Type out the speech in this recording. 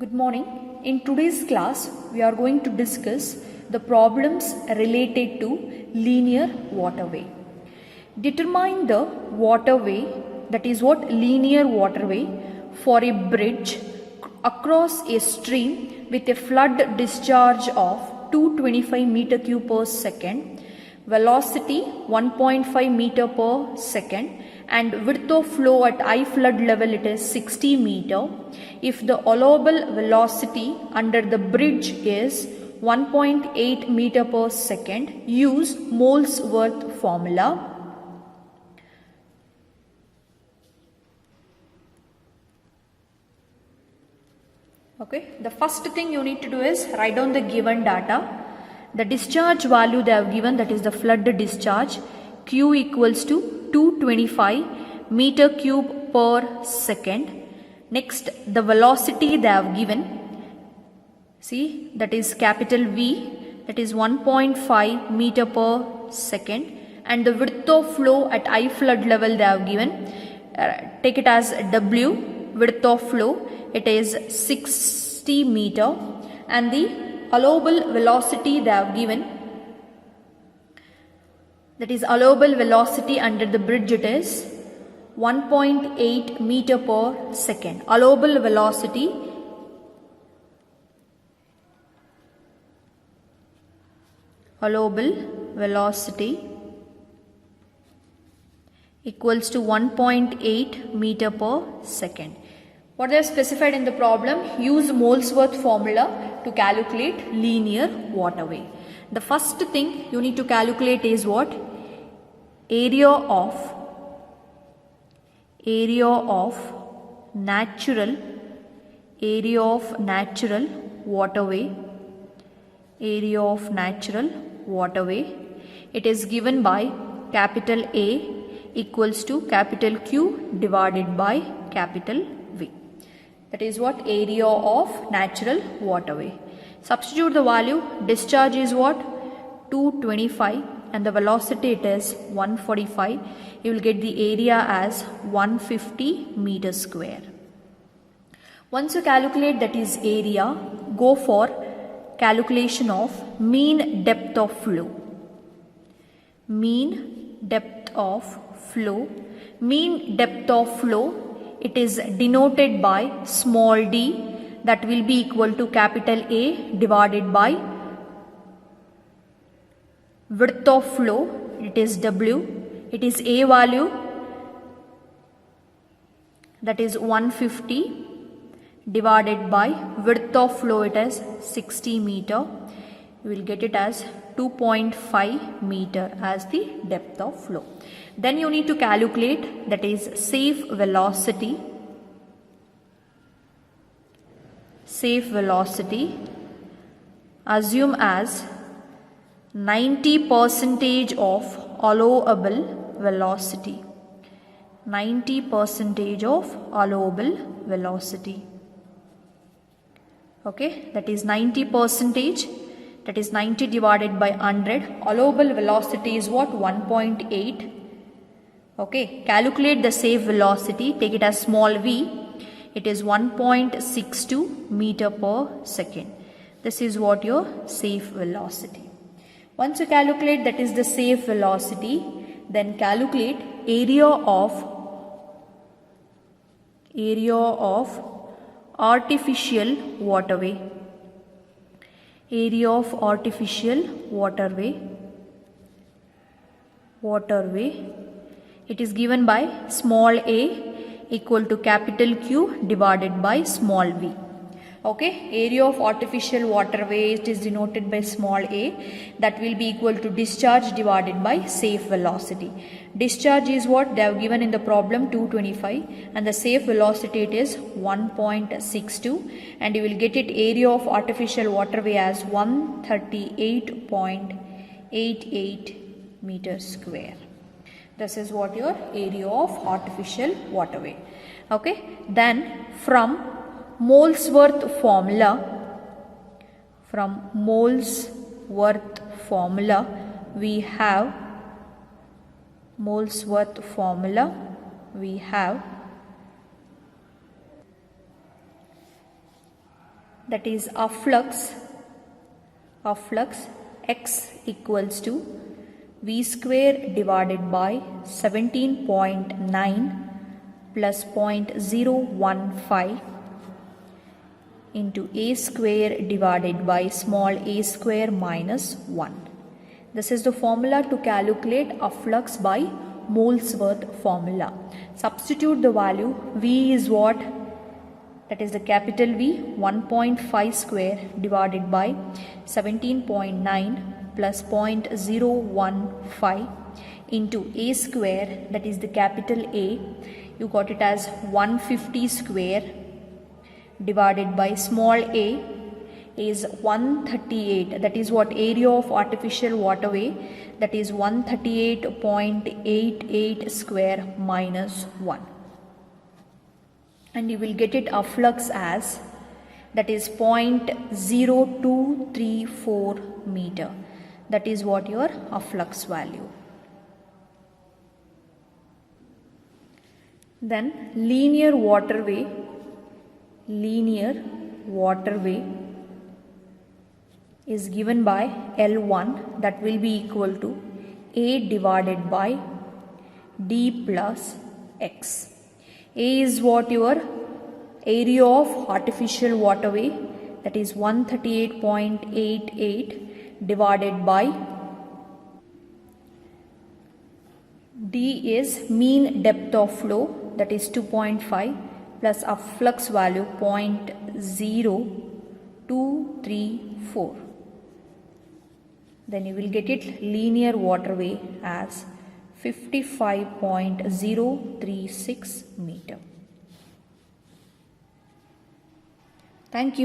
Good morning. In today's class, we are going to discuss the problems related to linear waterway. Determine the waterway, that is what linear waterway for a bridge across a stream with a flood discharge of 225 meter cube per second, velocity 1.5 meter per second, and width of flow at high flood level it is 60 meter. If the allowable velocity under the bridge is 1.8 meter per second, use Molesworth formula. Okay, the first thing you need to do is write down the given data. The discharge value they have given, that is the flood discharge, Q equals to 225 meter cube per second. Next, the velocity they have given, see, that is capital V, that is 1.5 meter per second, and the width of flow at high flood level they have given, take it as W, width of flow, it is 60 meter, and the allowable velocity they have given, that is allowable velocity under the bridge, it is 1.8 meter per second. Allowable velocity equals to 1.8 meter per second. What they have specified in the problem, use Molesworth formula to calculate linear waterway. The first thing you need to calculate is what? Area of natural waterway. It is given by capital A equals to capital Q divided by capital V. That is what? Area of natural waterway. Substitute the value. Discharge is what? 225 and the velocity it is 145. You will get the area as 150 meters square. Once you calculate that is area, go for calculation of mean depth of flow. Mean depth of flow, it is denoted by small d, that will be equal to capital A divided by width of flow, it is W, it is A value, that is 150 divided by width of flow, it is 60 meter. You will get it as 2.5 meter as the depth of flow. Then you need to calculate, that is safe velocity. Assume as 90% of allowable velocity. Okay, that is 90%, that is 90 divided by 100. Allowable velocity is what? 1.8. Okay, calculate the safe velocity, take it as small v, it is 1.62 meter per second. This is what your safe velocity. Once you calculate that is the safe velocity, then calculate area of artificial waterway. It is given by small a equal to capital Q divided by small v. Okay, area of artificial waterway, it is denoted by small a, that will be equal to discharge divided by safe velocity. Discharge is what they have given in the problem, 225, and the safe velocity it is 1.62, and you will get it area of artificial waterway as 138.88 meters square. This is what your area of artificial waterway. Okay, then from Molesworth formula, we have that is afflux x equals to v square divided by 17.9 plus 0.015 into a square divided by small a square minus 1. This is the formula to calculate afflux by Molesworth formula. Substitute the value. V is what? That is the capital V, 1.5 square divided by 17.9 plus 0.015 into a square, that is the capital A. You got it as 150 square divided by small a is 138. That is what? Area of artificial waterway, that is 138.88 square minus 1. And you will get it afflux as, that is 0.0234 meter. That is what your afflux value. Then linear waterway is given by L1, that will be equal to A divided by D plus X. A is what? Your area of artificial waterway, that is 138.88 divided by D is mean depth of flow, that is 2.5 plus afflux value 0.0234. Then you will get it linear waterway as 55.036 meter. Thank you.